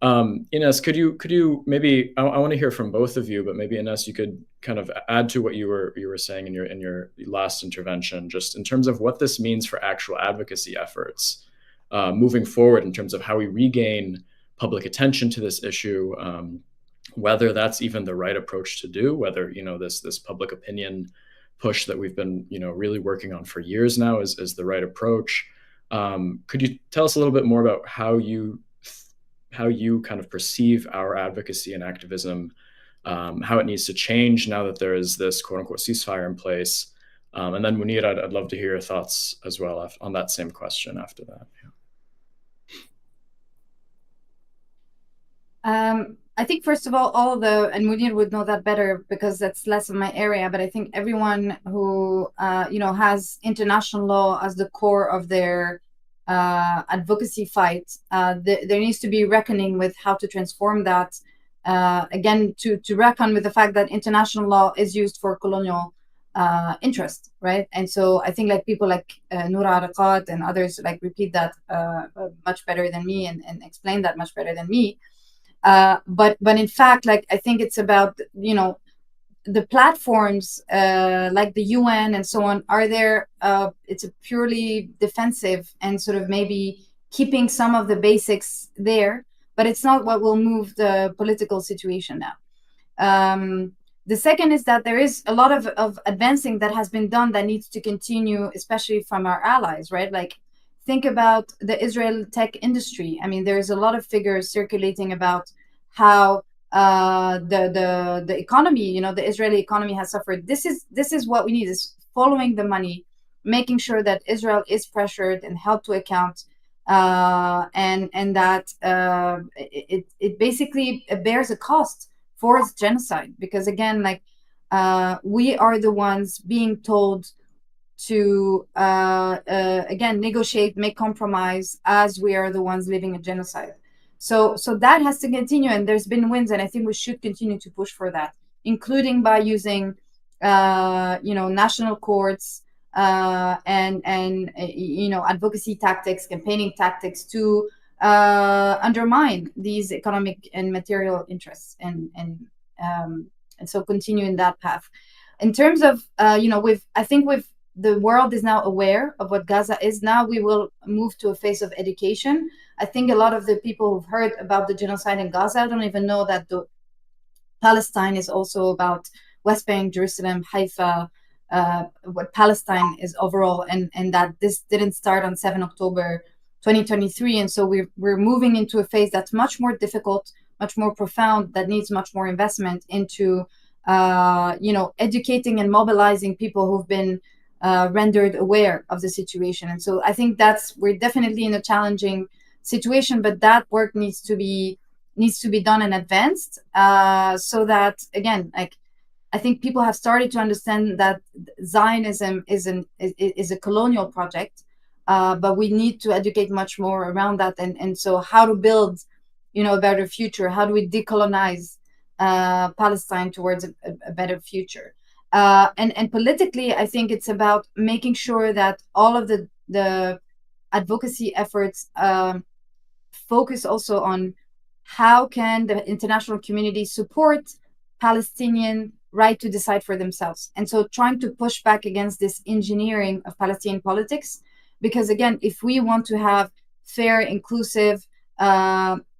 Inès, could you maybe, I want to hear from both of you, but maybe Inès, you could kind of add to what you were saying in your last intervention, just in terms of what this means for actual advocacy efforts moving forward, in terms of how we regain public attention to this issue, whether that's even the right approach to do, whether this public opinion push that we've been really working on for years now is the right approach. Could you tell us a little bit more about how you kind of perceive our advocacy and activism, how it needs to change now that there is this quote unquote ceasefire in place? And then Munir, I'd love to hear your thoughts as well on that same question after that.
Yeah. I think, first of all, and Munir would know that better because that's less of my area, but I think everyone who, has international law as the core of their advocacy fight, there needs to be reckoning with how to transform that, again, to reckon with the fact that international law is used for colonial interest, right? And so I think like people like Noura Arakat and others repeat that much better than me and explain that much better than me. But in fact, I think it's about, the platforms like the UN and so on are there. It's a purely defensive and sort of maybe keeping some of the basics there, but it's not what will move the political situation now. The second is that there is a lot of advancing that has been done that needs to continue, especially from our allies, right? Think about the Israel tech industry. I mean, there's a lot of figures circulating about how the economy, the Israeli economy has suffered. This is what we need, is following the money, making sure that Israel is pressured and held to account, and that it basically bears a cost for its genocide. Because again, we are the ones being told to again negotiate, make compromise, as we are the ones living a genocide. So that has to continue, and there's been wins, and I think we should continue to push for that, including by using national courts and advocacy tactics, campaigning tactics to undermine these economic and material interests, and so continue in that path. In terms of the world is now aware of what Gaza is. Now we will move to a phase of education. I think a lot of the people who've heard about the genocide in Gaza don't even know that the Palestine is also about West Bank, Jerusalem, Haifa, what Palestine is overall, and that this didn't start on 7 October 2023. And so we're moving into a phase that's much more difficult, much more profound, that needs much more investment into educating and mobilizing people who've been rendered aware of the situation. And so I think we're definitely in a challenging situation, but that work needs to be done in advance, so that, again, like, I think people have started to understand that Zionism is a colonial project, but we need to educate much more around that. And so how to build, a better future? How do we decolonize Palestine towards a better future? And politically, I think it's about making sure that all of the advocacy efforts focus also on how can the international community support Palestinian right to decide for themselves. And so trying to push back against this engineering of Palestinian politics, because again, if we want to have fair, inclusive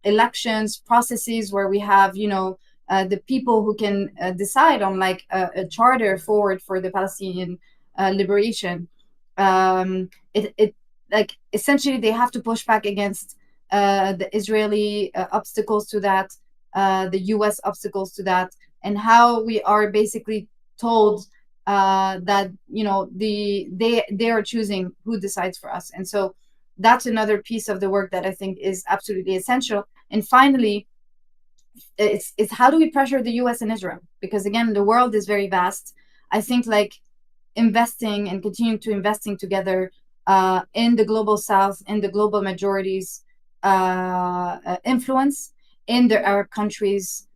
elections, processes where we have, the people who can decide on like a charter forward for the Palestinian liberation, it like essentially they have to push back against the Israeli obstacles to that, the US obstacles to that, and how we are basically told that they are choosing who decides for us. And so that's another piece of the work that I think is absolutely essential. And finally, it's how do we pressure the US and Israel? Because again, the world is very vast. I think like investing and continuing to investing together in the global South, in the global majorities influence, in the Arab countries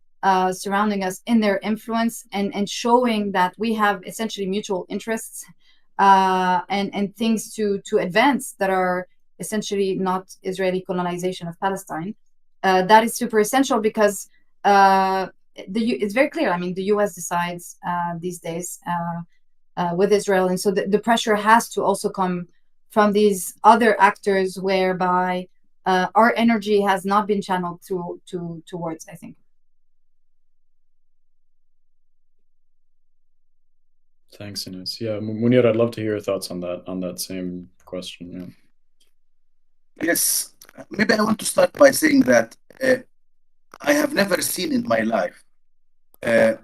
surrounding us, in their influence, and showing that we have essentially mutual interests and things to advance that are essentially not Israeli colonization of Palestine. That is super essential because it's very clear. I mean, the US decides these days with Israel, and so the pressure has to also come from these other actors, whereby our energy has not been channeled towards, I think.
Thanks, Inès. Yeah, Munir, I'd love to hear your thoughts on that same question. Yeah.
Yes, maybe I want to start by saying that I have never seen in my life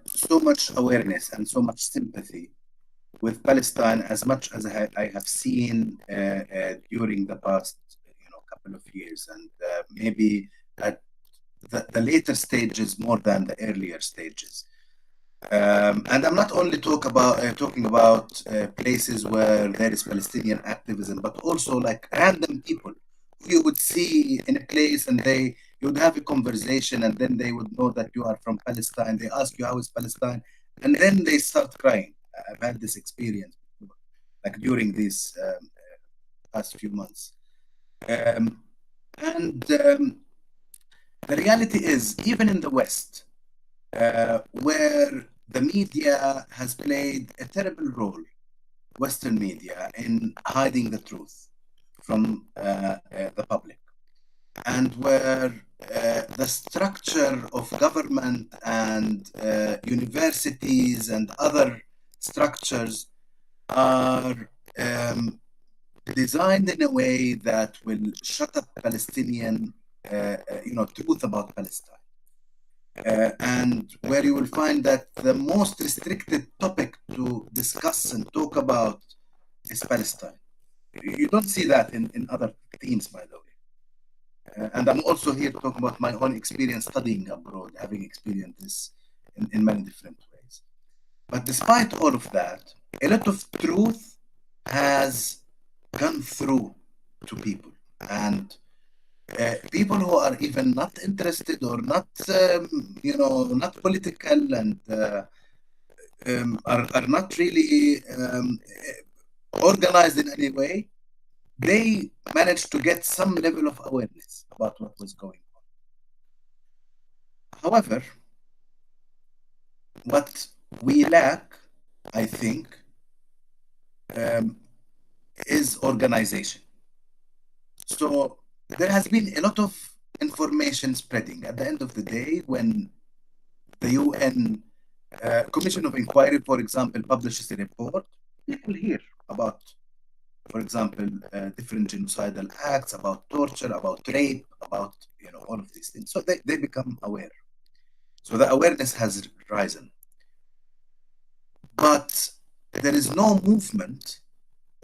so much awareness and so much sympathy with Palestine as much as I have seen during the past couple of years, and maybe at the later stages more than the earlier stages. And I'm not only talking about places where there is Palestinian activism, but also like random people who you would see in a place, and you would have a conversation, and then they would know that you are from Palestine. They ask you, how is Palestine? And then they start crying. I've had this experience like during these past few months. The reality is, even in the West, where the media has played a terrible role, Western media, in hiding the truth from the public, and where the structure of government and universities and other structures are designed in a way that will shut up Palestinian truth about Palestine. And where you will find that the most restricted topic to discuss and talk about is Palestine. You don't see that in other themes, by the way. And I'm also here to talk about my own experience studying abroad, having experienced this in many different ways. But despite all of that, a lot of truth has gone through to people. And people who are even not interested or not, not political, and are not really organized in any way, they managed to get some level of awareness about what was going on. However, what we lack, I think, is organization. So there has been a lot of information spreading. At the end of the day, when the UN Commission of Inquiry, for example, publishes a report, people hear about, for example, different genocidal acts, about torture, about rape, about all of these things. So they become aware. So the awareness has risen. But there is no movement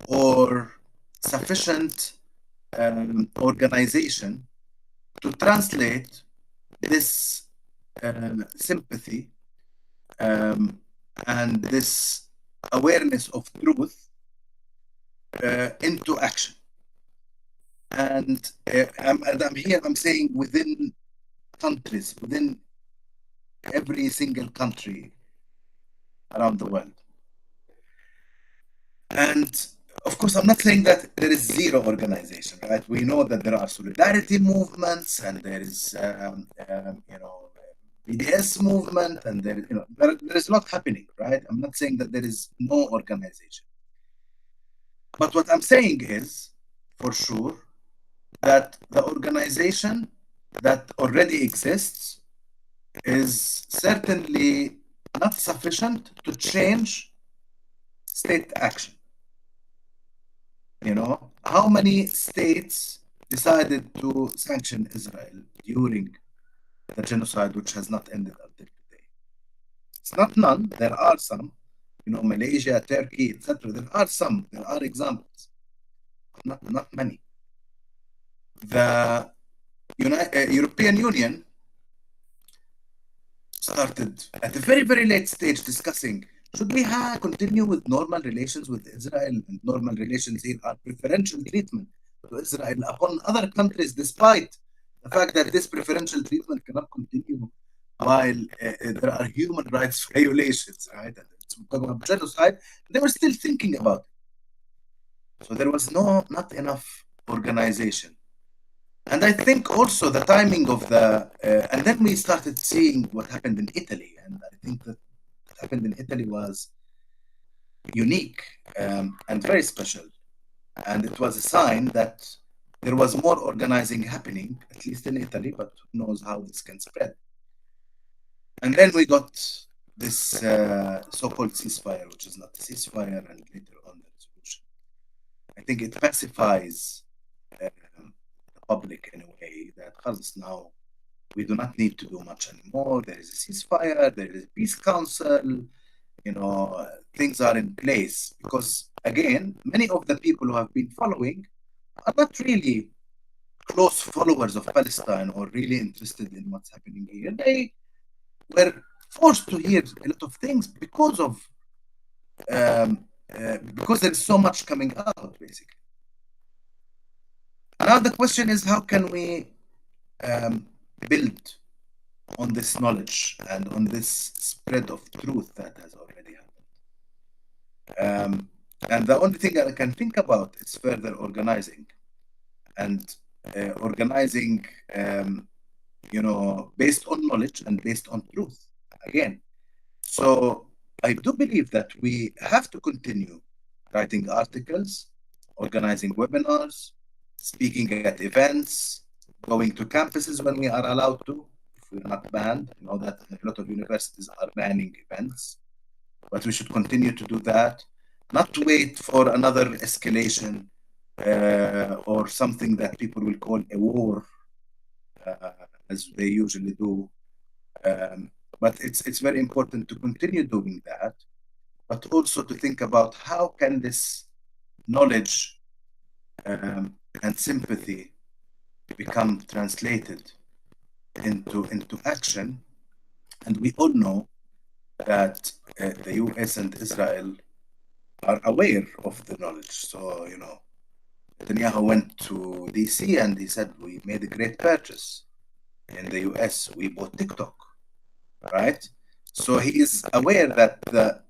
or sufficient organization to translate this sympathy and this awareness of truth into action. And I'm saying within countries, within every single country around the world. And of course, I'm not saying that there is zero organization, right? We know that there are solidarity movements, and there is, BDS movement, and there is a lot happening, right? I'm not saying that there is no organization. But what I'm saying is, for sure, that the organization that already exists is certainly not sufficient to change state action. How many states decided to sanction Israel during the genocide, which has not ended until today? It's not none. There are some, Malaysia, Turkey, etc. There are some. There are examples, but not many. The European Union started at a very, very late stage discussing, should we continue with normal relations with Israel? And normal relations here are preferential treatment to Israel upon other countries, despite the fact that this preferential treatment cannot continue while there are human rights violations, right? And it's talking about genocide. They were still thinking about it. So there was not enough organization. And I think also the timing of and then we started seeing what happened in Italy. And I think that what happened in Italy was unique and very special. And it was a sign that there was more organizing happening, at least in Italy, but who knows how this can spread. And then we got this so-called ceasefire, which is not a ceasefire, and later on the resolution. I think it pacifies the public in a way that now we do not need to do much anymore. There is a ceasefire, there is a peace council, things are in place. Because again, many of the people who have been following are not really close followers of Palestine or really interested in what's happening here. They were forced to hear a lot of things because there's so much coming out, basically. Now the question is, how can we build on this knowledge and on this spread of truth that has already happened? And the only thing I can think about is further organizing, and organizing, based on knowledge and based on truth again. So I do believe that we have to continue writing articles, organizing webinars, speaking at events, going to campuses when we are allowed to, if we're not banned. You know that a lot of universities are banning events, but we should continue to do that, not wait for another escalation or something that people will call a war, as they usually do. But it's very important to continue doing that, but also to think about how can this knowledge and sympathy become translated into action. And we all know that the US and Israel are aware of the knowledge. So, Netanyahu went to DC and he said, we made a great purchase in the US. We bought TikTok, right? So he is aware that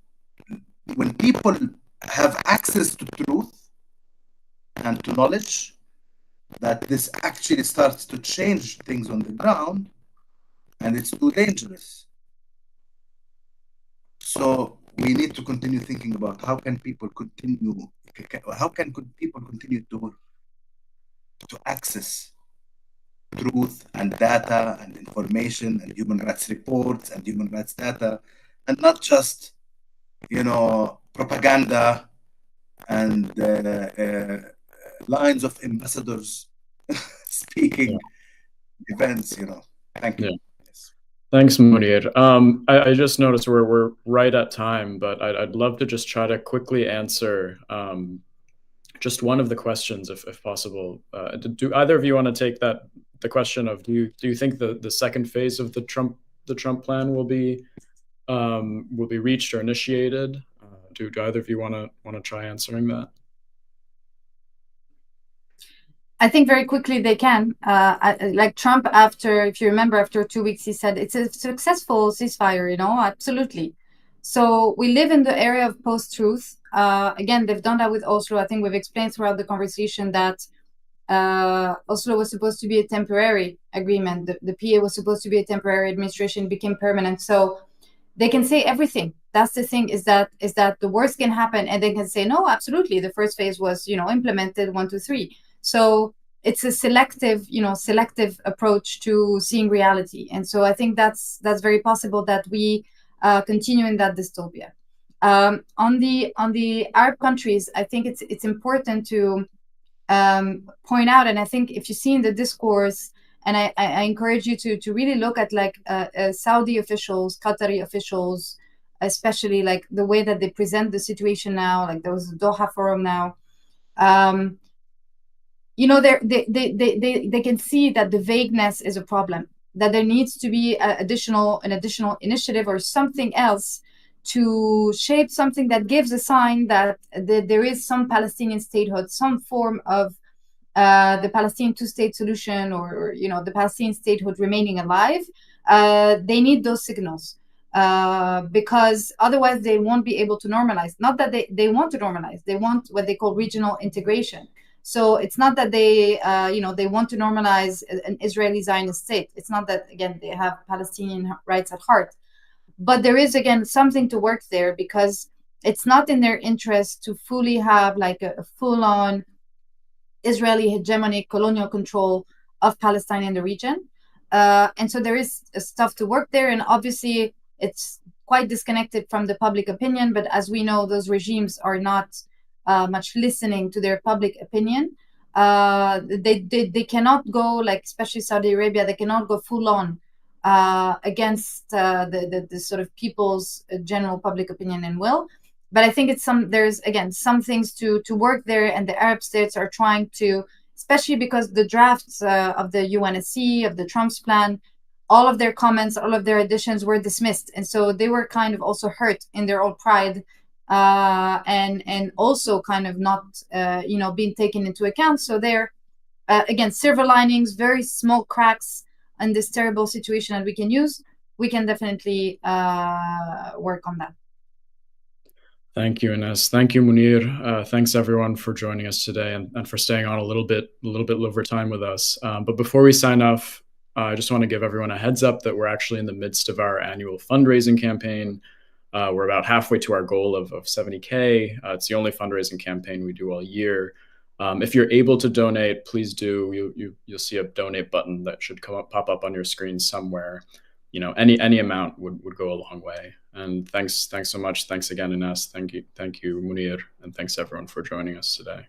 when people have access to truth and to knowledge, that this actually starts to change things on the ground, and it's too dangerous. So we need to continue thinking about how can people continue to access truth and data and information and human rights reports and human rights data, and not just propaganda and lines of ambassadors speaking events. Thank you.
Yeah. Thanks, Munir. I just noticed we're right at time, but I'd love to just try to quickly answer just one of the questions, if possible. Do either of you want to take the question of do you think the second phase of the Trump plan will be reached or initiated? Do either of you want to try answering that?
I think very quickly they can. Like Trump, if you remember, after 2 weeks, he said it's a successful ceasefire, absolutely. So we live in the era of post-truth. Again, they've done that with Oslo. I think we've explained throughout the conversation that Oslo was supposed to be a temporary agreement. The PA was supposed to be a temporary administration, became permanent. So they can say everything. That's the thing, is that the worst can happen, and they can say, no, absolutely, the first phase was, implemented 1, 2, 3. So it's a selective approach to seeing reality. And so I think that's very possible that we continue in that dystopia. On the Arab countries, I think it's important to point out, and I think if you see in the discourse, and I encourage you to really look at Saudi officials, Qatari officials, especially like the way that they present the situation now, like there was a Doha forum now. They can see that the vagueness is a problem, that there needs to be an additional initiative or something else to shape something that gives a sign that there is some Palestinian statehood, some form of the Palestinian two-state solution, or the Palestinian statehood remaining alive. They need those signals because otherwise they won't be able to normalize. Not that they want to normalize, they want what they call regional integration. So it's not that they want to normalize an Israeli Zionist state. It's not that, again, they have Palestinian rights at heart. But there is, again, something to work there, because it's not in their interest to fully have like a full-on Israeli hegemonic colonial control of Palestine in the region. And so there is stuff to work there. And obviously, it's quite disconnected from the public opinion. But as we know, those regimes are not much listening to their public opinion. They cannot go, like, especially Saudi Arabia, they cannot go full-on against the sort of people's general public opinion and will. But I think there's again some things to work there, and the Arab states are trying to, especially because the drafts of the UNSC, of the Trump's plan, all of their comments, all of their additions were dismissed, and so they were kind of also hurt in their own pride, and also kind of not being taken into account. So they're again, silver linings, very small cracks in this terrible situation that we can use. We can definitely work on that.
Thank you, Inès. Thank you, Munir. Thanks everyone for joining us today and for staying on a little bit over time with us. But before we sign off, I just want to give everyone a heads up that we're actually in the midst of our annual fundraising campaign. We're about halfway to our goal of 70K. It's the only fundraising campaign we do all year. If you're able to donate, please do. You'll see a donate button that should pop up on your screen somewhere. Any amount would go a long way. And thanks so much. Thanks again, Inès. Thank you, Munir, and thanks everyone for joining us today.